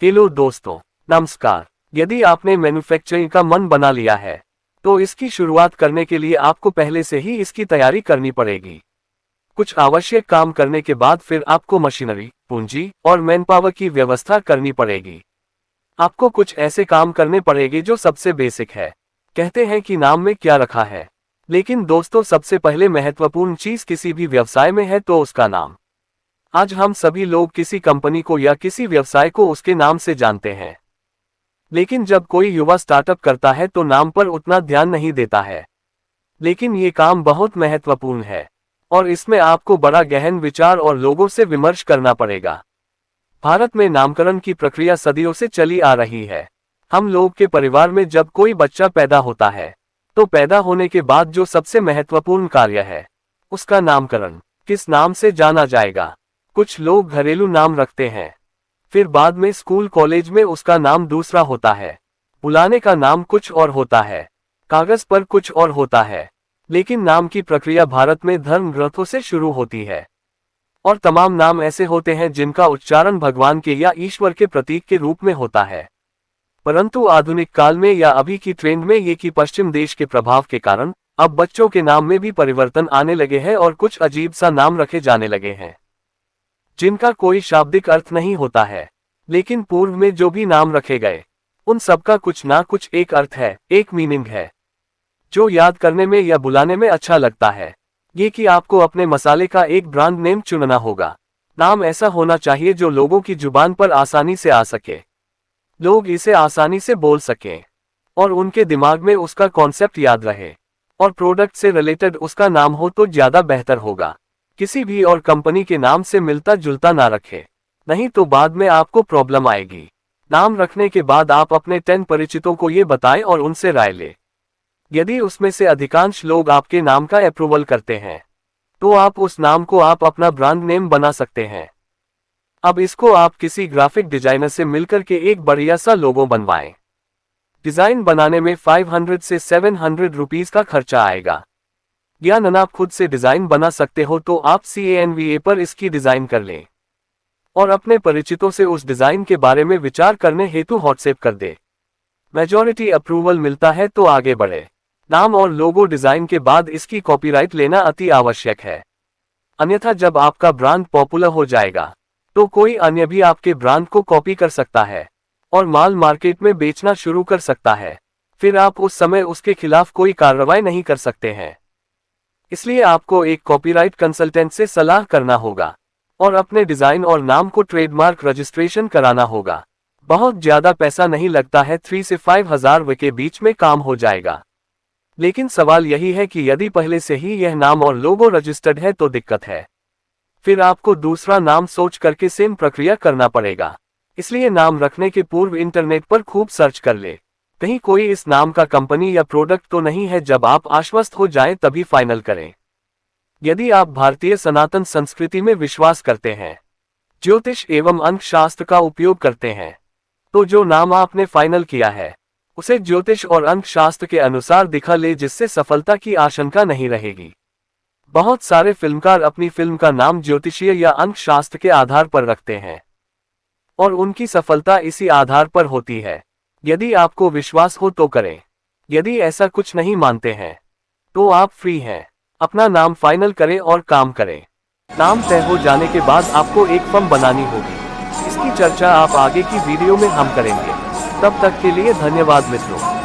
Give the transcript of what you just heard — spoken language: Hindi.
हेलो दोस्तों, नमस्कार। यदि आपने मैन्युफैक्चरिंग का मन बना लिया है तो इसकी शुरुआत करने के लिए आपको पहले से ही इसकी तैयारी करनी पड़ेगी। कुछ आवश्यक काम करने के बाद फिर आपको मशीनरी, पूंजी और मैनपावर की व्यवस्था करनी पड़ेगी। आपको कुछ ऐसे काम करने पड़ेंगे जो सबसे बेसिक है। कहते हैं कि नाम में क्या रखा है, लेकिन दोस्तों सबसे पहले महत्वपूर्ण चीज किसी भी व्यवसाय में है तो उसका नाम। आज हम सभी लोग किसी कंपनी को या किसी व्यवसाय को उसके नाम से जानते हैं, लेकिन जब कोई युवा स्टार्टअप करता है तो नाम पर उतना ध्यान नहीं देता है। लेकिन ये काम बहुत महत्वपूर्ण है और इसमें आपको बड़ा गहन विचार और लोगों से विमर्श करना पड़ेगा। भारत में नामकरण की प्रक्रिया सदियों से चली आ रही है। हम लोग के परिवार में जब कोई बच्चा पैदा होता है तो पैदा होने के बाद जो सबसे महत्वपूर्ण कार्य है उसका नामकरण। किस नाम से जाना जाएगा? कुछ लोग घरेलू नाम रखते हैं, फिर बाद में स्कूल कॉलेज में उसका नाम दूसरा होता है। बुलाने का नाम कुछ और होता है, कागज पर कुछ और होता है। लेकिन नाम की प्रक्रिया भारत में धर्म ग्रंथों से शुरू होती है और तमाम नाम ऐसे होते हैं जिनका उच्चारण भगवान के या ईश्वर के प्रतीक के रूप में होता है। परंतु आधुनिक काल में या अभी की ट्रेंड में ये कि पश्चिम देश के प्रभाव के कारण अब बच्चों के नाम में भी परिवर्तन आने लगे हैं और कुछ अजीब सा नाम रखे जाने लगे हैं जिनका कोई शाब्दिक अर्थ नहीं होता है। लेकिन पूर्व में जो भी नाम रखे गए उन सबका कुछ ना कुछ एक अर्थ है, एक मीनिंग है, जो याद करने में या बुलाने में अच्छा लगता है। ये कि आपको अपने मसाले का एक ब्रांड नेम चुनना होगा। नाम ऐसा होना चाहिए जो लोगों की जुबान पर आसानी से आ सके, लोग इसे आसानी से बोल सकें और उनके दिमाग में उसका कॉन्सेप्ट याद रहे। और प्रोडक्ट से रिलेटेड उसका नाम हो तो ज्यादा बेहतर होगा। किसी भी और कंपनी के नाम से मिलता जुलता ना रखे, नहीं तो बाद में आपको प्रॉब्लम आएगी। नाम रखने के बाद आप अपने 10 परिचितों को ये बताएं और उनसे राय लें। यदि उसमें से अधिकांश लोग आपके नाम का अप्रूवल करते हैं तो आप उस नाम को आप अपना ब्रांड नेम बना सकते हैं। अब इसको आप किसी ग्राफिक डिजाइनर से मिलकर के एक बढ़िया सा लोगो बनवाएं। डिजाइन बनाने में 500 से 700 रुपीज का खर्चा आएगा। या आप खुद से डिजाइन बना सकते हो तो आप Canva पर इसकी डिजाइन कर लें और अपने परिचितों से उस डिजाइन के बारे में विचार करने हेतु व्हाट्सएप कर दे। मेजॉरिटी अप्रूवल मिलता है तो आगे बढ़े। नाम और लोगो डिजाइन के बाद इसकी कॉपीराइट लेना अति आवश्यक है, अन्यथा जब आपका ब्रांड पॉपुलर हो जाएगा तो कोई अन्य भी आपके ब्रांड को कॉपी कर सकता है और माल मार्केट में बेचना शुरू कर सकता है। फिर आप उस समय उसके खिलाफ कोई कार्रवाई नहीं कर सकते हैं। इसलिए आपको एक कॉपीराइट कंसल्टेंट से सलाह करना होगा और अपने डिजाइन और नाम को ट्रेडमार्क रजिस्ट्रेशन कराना होगा। बहुत ज्यादा पैसा नहीं लगता है, 3 से 5,000 के बीच में काम हो जाएगा। लेकिन सवाल यही है कि यदि पहले से ही यह नाम और लोगो रजिस्टर्ड है तो दिक्कत है। फिर आपको दूसरा नाम सोच करके सेम प्रक्रिया करना पड़ेगा। इसलिए नाम रखने के पूर्व इंटरनेट पर खूब सर्च कर ले, कहीं कोई इस नाम का कंपनी या प्रोडक्ट तो नहीं है। जब आप आश्वस्त हो जाएं तभी फाइनल करें। यदि आप भारतीय सनातन संस्कृति में विश्वास करते हैं, ज्योतिष एवं अंक शास्त्र का उपयोग करते हैं, तो जो नाम आपने फाइनल किया है उसे ज्योतिष और अंक शास्त्र के अनुसार दिखा ले, जिससे सफलता की आशंका नहीं रहेगी। बहुत सारे फिल्मकार अपनी फिल्म का नाम ज्योतिषीय या अंक शास्त्र के आधार पर रखते हैं और उनकी सफलता इसी आधार पर होती है। यदि आपको विश्वास हो तो करें, यदि ऐसा कुछ नहीं मानते हैं तो आप फ्री हैं। अपना नाम फाइनल करें और काम करें। नाम तय हो जाने के बाद आपको एक फर्म बनानी होगी। इसकी चर्चा आप आगे की वीडियो में हम करेंगे। तब तक के लिए धन्यवाद मित्रों।